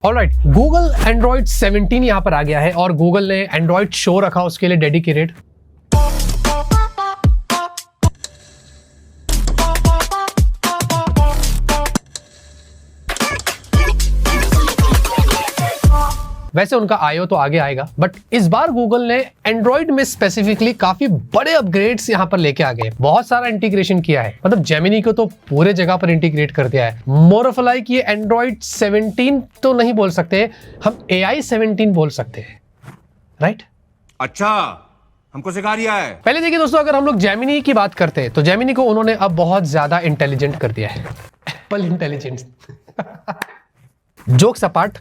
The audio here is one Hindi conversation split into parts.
ऑलराइट, गूगल एंड्रॉइड 17 यहाँ पर आ गया है और गूगल ने एंड्रॉइड शो रखा उसके लिए डेडिकेटेड। वैसे उनका आईओ तो आगे आएगा, बट इस बार गूगल ने एंड्रॉइड में स्पेसिफिकली काफी बड़े अपग्रेड्स यहाँ पर लेके आ गए। बहुत सारा इंटीग्रेशन किया है, मतलब जेमिनी को तो पूरे जगह पर इंटीग्रेट कर दिया है। मोर ऑफ लाइक ये एंड्रॉइड 17 तो नहीं बोल सकते, हम AI 17 बोल सकते हैं, राइट? अच्छा, हमको सिखा रिया है। पहले देखिए दोस्तों, अगर हम लोग जेमिनी की बात करते हैं तो जेमिनी को उन्होंने अब बहुत ज्यादा इंटेलिजेंट कर दिया है। Apple intelligence. Jokes apart,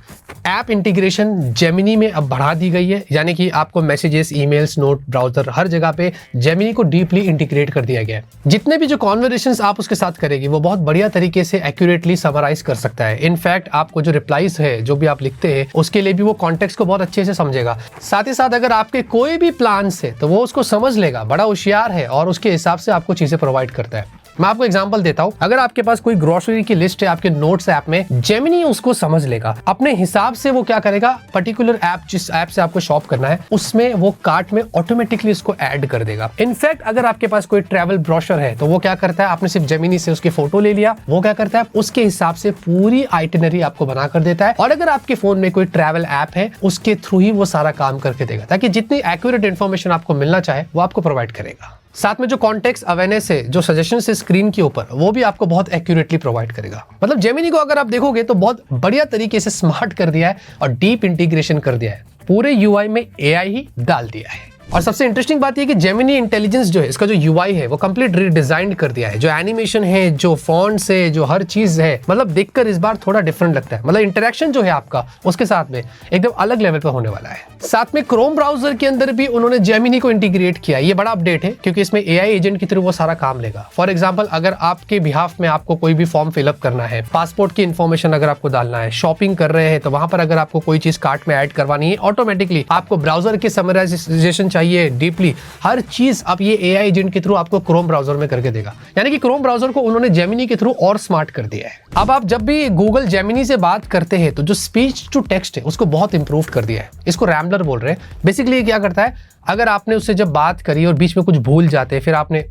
app integration Gemini में अब बढ़ा दी गई है, यानी कि आपको मैसेजेस, ईमेल्स, नोट, ब्राउजर, हर जगह पे जेमिनी को डीपली इंटीग्रेट कर दिया गया है। जितने भी जो कॉन्वर्सेशंस आप उसके साथ करेंगे वो बहुत बढ़िया तरीके से एक्यूरेटली समराइज कर सकता है। इनफैक्ट आपको जो रिप्लाईज है, जो भी आप लिखते हैं, उसके लिए भी वो कॉन्टेक्स्ट को बहुत अच्छे से समझेगा। साथ ही साथ अगर आपके कोई भी प्लान्स है तो वो उसको समझ लेगा, बड़ा होशियार है और उसके हिसाब से आपको चीजें प्रोवाइड करता है। मैं आपको एग्जांपल देता हूं, अगर आपके पास कोई ग्रोसरी की लिस्ट है आपके नोट्स ऐप में, जेमिनी उसको समझ लेगा। अपने हिसाब से वो क्या करेगा, पर्टिकुलर ऐप, जिस ऐप से आपको शॉप करना है उसमें वो कार्ट में ऑटोमेटिकली इसको ऐड कर देगा। इनफैक्ट अगर आपके पास कोई ट्रैवल ब्रोशर है तो वो क्या करता है, आपने सिर्फ जेमिनी से उसकी फोटो ले लिया, वो क्या करता है, उसके हिसाब से पूरी आइटिनरी आपको बना कर देता है। और अगर आपके फोन में कोई ट्रैवल ऐप है उसके थ्रू ही वो सारा काम करके देगा, ताकि जितनी एक्यूरेट इंफॉर्मेशन आपको मिलना चाहे वो आपको प्रोवाइड करेगा। साथ में जो कॉन्टेक्स्ट अवेयरनेस है, जो सजेशन है स्क्रीन के ऊपर, वो भी आपको बहुत एक्यूरेटली प्रोवाइड करेगा। मतलब जेमिनी को अगर आप देखोगे तो बहुत बढ़िया तरीके से स्मार्ट कर दिया है और डीप इंटीग्रेशन कर दिया है। पूरे UI में AI ही डाल दिया है। और सबसे इंटरेस्टिंग बात यह कि जेमिनी इंटेलिजेंस जो है, इसका जो UI है वो कंप्लीट रीडिजाइन कर दिया है। जो एनिमेशन है, जो फॉन्ट्स है, जो हर चीज है, मतलब देखकर इस बार थोड़ा डिफरेंट लगता है। मतलब इंटरेक्शन जो है आपका उसके साथ में एकदम अलग लेवल पे होने वाला है। साथ में क्रोम ब्राउजर के अंदर भी उन्होंने जेमिनी को इंटीग्रेट किया। ये बड़ा अपडेट है क्योंकि इसमें AI एजेंट के थ्रू वो सारा काम लेगा। फॉर एग्जाम्पल, अगर आपके बिहाफ में आपको कोई भी फॉर्म फिलअप करना है, पासपोर्ट की इन्फॉर्मेशन अगर आपको डालना है, शॉपिंग कर रहे हैं तो वहां पर अगर आपको कोई चीज कार्ट में ऐड करवानी है, ऑटोमेटिकली आपको ब्राउजर के समराइजेशन चाहिए डीपली, हर चीज अब ये AI एजेंट के थ्रू आपको क्रोम ब्राउजर में करके देगा। यानी कि क्रोम ब्राउजर को उन्होंने जेमिनी के थ्रू और स्मार्ट कर दिया है। अब आप जब भी गूगल जेमिनी से बात करते हैं तो जो स्पीच टू टेक्स्ट है उसको बहुत इंप्रूव कर दिया है। इसको रैम्बलर बोल रहे हैं। बेसिकली ये क्या करता है, अगर आपने उससे जब बात करी और बीच में कुछ भूल जाते हैं, फिर आपने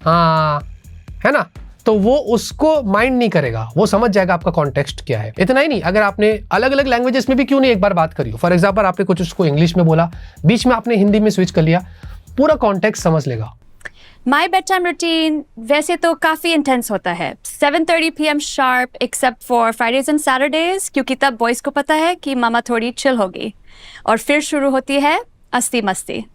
हाँ, है ना, तो वो उसको माइंड नहीं करेगा, वो समझ जाएगा आपका कॉन्टेक्स्ट क्या है। इतना ही नहीं, अगर आपने अलग अलग लैंग्वेजेस में भी क्यों नहीं एक बार बात करी हो, फॉर एग्जांपल आपने कुछ उसको इंग्लिश में बोला, बीच में आपने हिंदी में स्विच कर लिया, पूरा कॉन्टेक्स्ट समझ लेगा। माई बेड टाइम रूटीन वैसे तो काफ़ी इंटेंस होता है, 7:30 PM sharp, except for Fridays and Saturdays, क्योंकि तब बॉयज़ को पता है कि मामा थोड़ी चिल होगी और फिर शुरू होती है अस्ती मस्ती।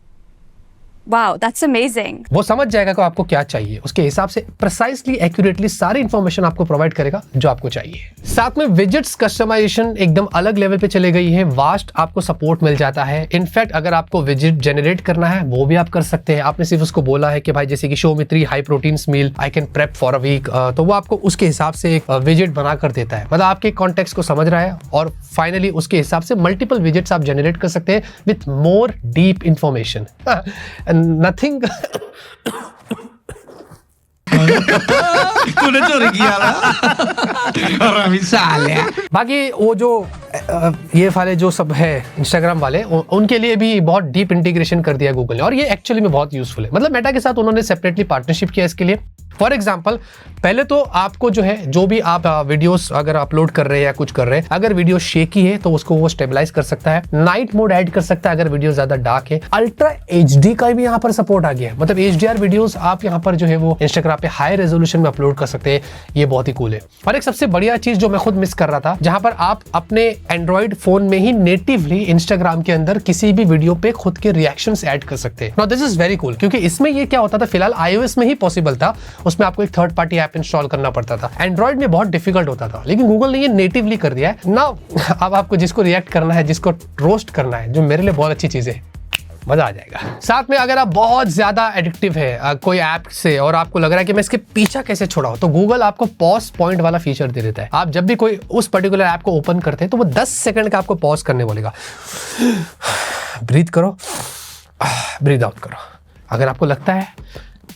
Wow, that's amazing. वो समझ जाएगा कि आपको क्या चाहिए, उसके हिसाब से प्रिसाइसली, एक्यूरेटली सारी इंफॉर्मेशन आपको प्रोवाइड करेगा जो आपको चाहिए। साथ में विजेट्स कस्टमाइजेशन एकदम अलग लेवल पे चले गई है, वास्ट आपको सपोर्ट मिल जाता है। इनफैक्ट अगर आपको विजेट जनरेट करना है वो भी आप कर सकते हैं। आपने सिर्फ उसको बोला है कि भाई जैसे कि show me 3 high protein meal I can prep for a week, तो वो आपको उसके हिसाब से एक विजेट बना कर देता है। मतलब आपके कॉन्टेक्स्ट को समझ रहा है और फाइनली उसके हिसाब से मल्टीपल विजेट्स आप जनरेट कर सकते हैं with more deep information. Nothing. तूने चोरी किया ना। बाकी वो जो ये वाले जो सब है इंस्टाग्राम वाले, उनके लिए भी बहुत डीप इंटीग्रेशन कर दिया गूगल ने और ये एक्चुअली में बहुत यूजफुल है। मतलब मेटा के साथ उन्होंने सेपरेटली पार्टनरशिप किया इसके लिए। फॉर एग्जाम्पल, पहले तो आपको जो है, जो भी आप वीडियोस अगर अपलोड कर रहे हैं या कुछ कर रहे हैं, अगर वीडियो शेकी है तो उसको वो स्टेबलाइज कर सकता है, नाइट मोड ऐड कर सकता है अगर वीडियो ज्यादा डार्क है, अल्ट्रा HD का भी यहाँ पर सपोर्ट आ गया है। मतलब HDR वीडियोस आप यहाँ पर जो है वो इंस्टाग्राम पे हाई रेजोल्यूशन में अपलोड कर सकते हैं। ये बहुत ही कूल है। और एक सबसे बढ़िया चीज जो मैं खुद मिस कर रहा था, जहां पर आप अपने एंड्रॉइड फोन में ही नेटिवली इंस्टाग्राम के अंदर किसी भी वीडियो पे खुद के रिएक्शंस ऐड कर सकते हैं। Now this is very cool, क्योंकि इसमें ये क्या होता था, फिलहाल iOS में ही पॉसिबल था, उसमें आपको एक थर्ड पार्टी ऐप इंस्टॉल करना पड़ता था। एंड्रॉइड में बहुत डिफिकल्ट होता था, लेकिन गूगल ने ये नेटिवली कर दिया है ना। अब आपको जिसको रिएक्ट करना है, जिसको रोस्ट करना है, जो मेरे लिए बहुत अच्छी चीज है, मजा आ जाएगा। साथ में अगर आप बहुत ज्यादा एडिक्टिव है कोई ऐप से और आपको लग रहा है कि मैं इसके पीछा कैसे छुड़ाऊं, तो गूगल आपको पॉज पॉइंट वाला फीचर दे देता है। आप जब भी कोई उस पर्टिकुलर ऐप को ओपन करते हैं तो वो 10 सेकंड का आपको पॉज करने बोलेगा। ब्रीथ करो, ब्रीथ आउट करो। अगर आपको लगता है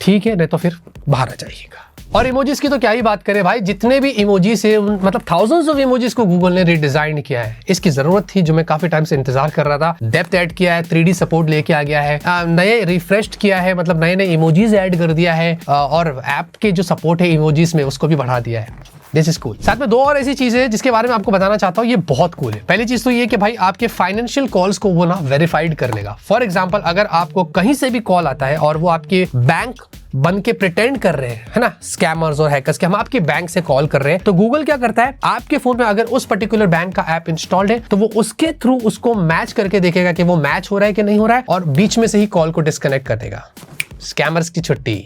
ठीक है, नहीं तो फिर बाहर आ जाइएगा। और इमोजीज की तो क्या ही बात करें भाई, जितने भी इमोजीज है मतलब थाउजेंड्स ऑफ इमोजीज को गूगल ने रीडिजाइन किया है। इसकी जरूरत थी जो मैं काफी टाइम से इंतजार कर रहा था। डेप्थ ऐड किया है, 3D सपोर्ट लेके आ गया है, नए रिफ्रेश्ड किया है, मतलब नए नए इमोजीज ऐड कर दिया है, और ऐप के जो सपोर्ट है इमोजीज में उसको भी बढ़ा दिया है। This is cool. साथ में दो और ऐसी चीजें हैं जिसके बारे में आपको बताना चाहता हूँ, ये बहुत कूल है। पहली चीज तो ये कि भाई आपके फाइनेंशियल कॉल्स को वो ना वेरीफाइड कर लेगा। फॉर एग्जांपल अगर आपको कहीं से भी कॉल आता है और वो आपके बैंक बन के प्रिटेंड कर रहे हैं, है ना, स्कैमर्स और हैकर्स के, हम आपके बैंक से कॉल कर रहे हैं, तो गूगल क्या करता है, आपके फोन में अगर उस पर्टिकुलर बैंक का ऐप इंस्टॉल्ड है तो वो उसके थ्रू उसको मैच करके देखेगा कि वो मैच हो रहा है कि नहीं हो रहा है, और बीच में से ही कॉल को डिस्कनेक्ट कर देगा। स्कैमर्स की छुट्टी।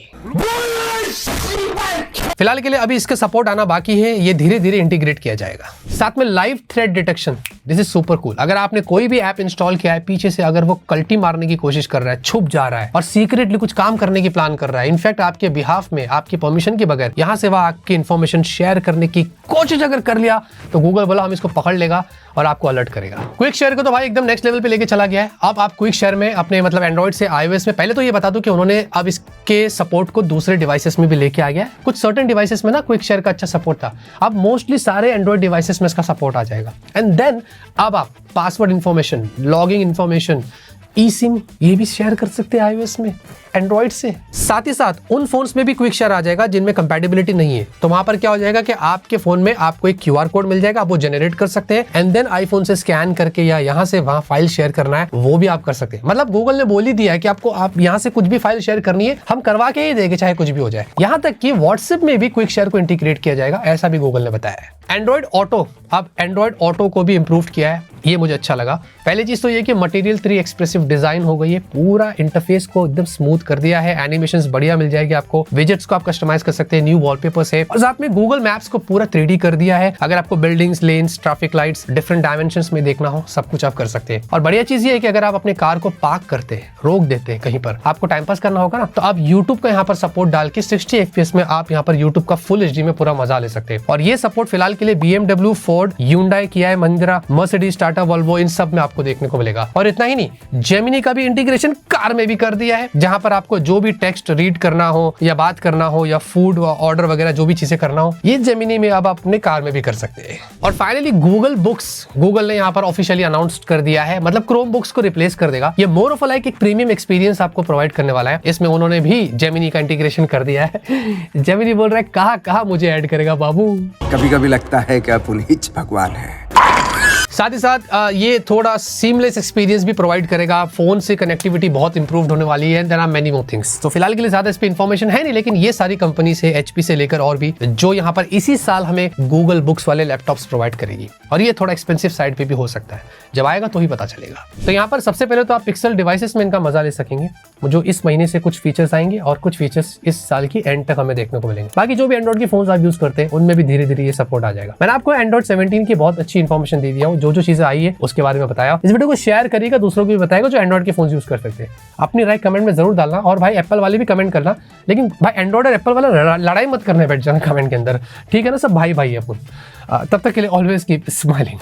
फिलहाल के लिए अभी इसका सपोर्ट आना बाकी है, ये धीरे धीरे इंटीग्रेट किया जाएगा। साथ में live threat detection, this is super cool. अगर आपने कोई भी ऐप इंस्टॉल किया है, पीछे से अगर वो कल्टी मारने की कोशिश कर रहा है, छुप जा रहा है और सीक्रेटली कुछ काम करने की प्लान कर रहा है, इनफैक्ट आपके बिहाफ में आपकी परमिशन के बगैर यहां से वह आपकी इंफॉर्मेशन शेयर करने की कोशिश अगर कर लिया, तो गूगल बोला हम इसको पकड़ लेगा और आपको अलर्ट करेगा। क्विक शेयर को तो भाई एकदम नेक्स्ट लेवल पे लेके चला गया है। अब आप क्विक शेयर में अपने मतलब एंड्रॉइड से iOS में, पहले तो ये बता दूं कि उन्होंने अब इसके सपोर्ट को दूसरे डिवाइसेस में भी लेके आ गया है। कुछ सर्टेन डिवाइसेस में ना क्विक शेयर का अच्छा सपोर्ट था, अब मोस्टली सारे एंड्रॉइड डिवाइसेस में इसका सपोर्ट आ जाएगा। एंड देन अब आप पासवर्ड इंफॉर्मेशन, लॉगिंग इंफॉर्मेशन, ई सिम ये भी शेयर कर सकते हैं iOS में एंड्रॉइड से। साथ ही साथ उन फोन्स में भी क्विक शेयर आ जाएगा जिनमें कंपैटिबिलिटी नहीं है, तो वहां पर क्या हो जाएगा कि आपके फोन में आपको एक QR कोड मिल जाएगा, आप वो जनरेट कर सकते हैं, एंड देन आईफोन से स्कैन करके या यहां से वहां फाइल शेयर करना है वो भी आप कर सकते हैं। मतलब गूगल ने बोल ही दिया है कि आपको आप यहां से कुछ भी फाइल शेयर करनी है हम करवा के ही देंगे, चाहे कुछ भी हो जाए। यहां तक कि व्हाट्सएप में भी क्विक शेयर को इंटीग्रेट किया जाएगा, ऐसा भी गूगल ने बताया है। एंड्रॉइड ऑटो, अब एंड्रॉइड ऑटो को भी इंप्रूव किया है, ये मुझे अच्छा लगा। पहली चीज तो ये कि मटेरियल 3 एक्सप्रेसिव डिजाइन हो गई है, पूरा इंटरफेस को एकदम स्मूथ कर दिया है, एनिमेशंस बढ़िया मिल जाएगी आपको, विजेट्स को आप कस्टमाइज कर सकते हैं, न्यू वॉलपेपर्स है, और साथ में गूगल मैप्स को पूरा 3D कर दिया है। अगर आपको buildings, lens, traffic lights different dimensions में देखना हो, सब कुछ आप कर सकते हैं। और बढ़िया चीज ये है कि अगर आप अपने कार को पार्क करते हैं, रोक देते हैं कहीं पर, आपको टाइम पास करना होगा ना, तो आप यूट्यूब का यहाँ पर सपोर्ट डाल के 60 FPS में आप यहाँ पर यूट्यूब का फुल HD में पूरा मजा ले सकते हैं। और ये सपोर्ट फिलहाल के लिए BMW, Ford, Hyundai, Kia, Mahindra, Mercedes, Tata, Volvo, इन सब में आपको देखने को मिलेगा। और इतना ही नहीं, जेमिनी का भी इंटीग्रेशन कार में भी कर दिया है, जहां पर आपको जो भी टेक्स्ट रीड करना हो या बात करना हो या फूड ऑर्डर वगैरह जो भी चीजें करना हो, ये जेमिनी में अब आप अपने कार में भी कर सकते हैं। और फाइनली गूगल बुक्स, गूगल ने यहाँ पर ऑफिशियली अनाउंस कर दिया है, मतलब क्रोम बुक्स को रिप्लेस कर देगा। ये मोर ऑफ लाइक एक प्रीमियम एक्सपीरियंस आपको प्रोवाइड करने वाला है। इसमें उन्होंने भी जेमिनी का इंटीग्रेशन कर दिया है। जेमिनी बोल रहा है कहाँ मुझे ऐड करेगा बाबू। कभी कभी लगता है कि आप उन्हीं भगवान है। साथ ही साथ ये थोड़ा सीमलेस एक्सपीरियंस भी प्रोवाइड करेगा, फोन से कनेक्टिविटी बहुत इंप्रूव्ड होने वाली है, there are many more things. तो फिलहाल के लिए ज्यादा इस पे इंफॉर्मेशन है नहीं, लेकिन ये सारी कंपनी से HP से लेकर और भी जो यहाँ पर इसी साल हमें गूगल बुक्स वाले लैपटॉप्स प्रोवाइड करेगी। और ये थोड़ा एक्सपेंसिव साइड पे भी हो सकता है, जब आएगा तो ही पता चलेगा। तो यहाँ पर सबसे पहले तो आप पिक्सल डिवाइसेस में इनका मजा ले सकेंगे, जो इस महीने से कुछ फीचर्स आएंगे और कुछ फीचर्स इस साल की एंड तक हमें देखने को मिलेंगे। बाकी जो भी एंड्रॉइड के फोन आप यूज करते हैं उनमें भी धीरे धीरे ये सपोर्ट आ जाएगा। मैंने आपको एंड्रॉइड 17 की बहुत अच्छी इन्फॉर्मेशन दे दिया हूँ, जो चीजें आई है उसके बारे में बताया। इस वीडियो को शेयर करिएगा, दूसरों को भी बताएगा जो एंड्रॉइड के फोन यूज कर सकते हैं। अपनी राय कमेंट में जरूर डालना, और भाई एप्पल वाले भी कमेंट करना, लेकिन भाई एंड्रॉइड और एप्पल वाला लड़ाई मत करने बैठ जाना कमेंट के अंदर, ठीक है ना, सब भाई भाई है अपन। तब तक के लिए ऑलवेज कीप स्माइलिंग।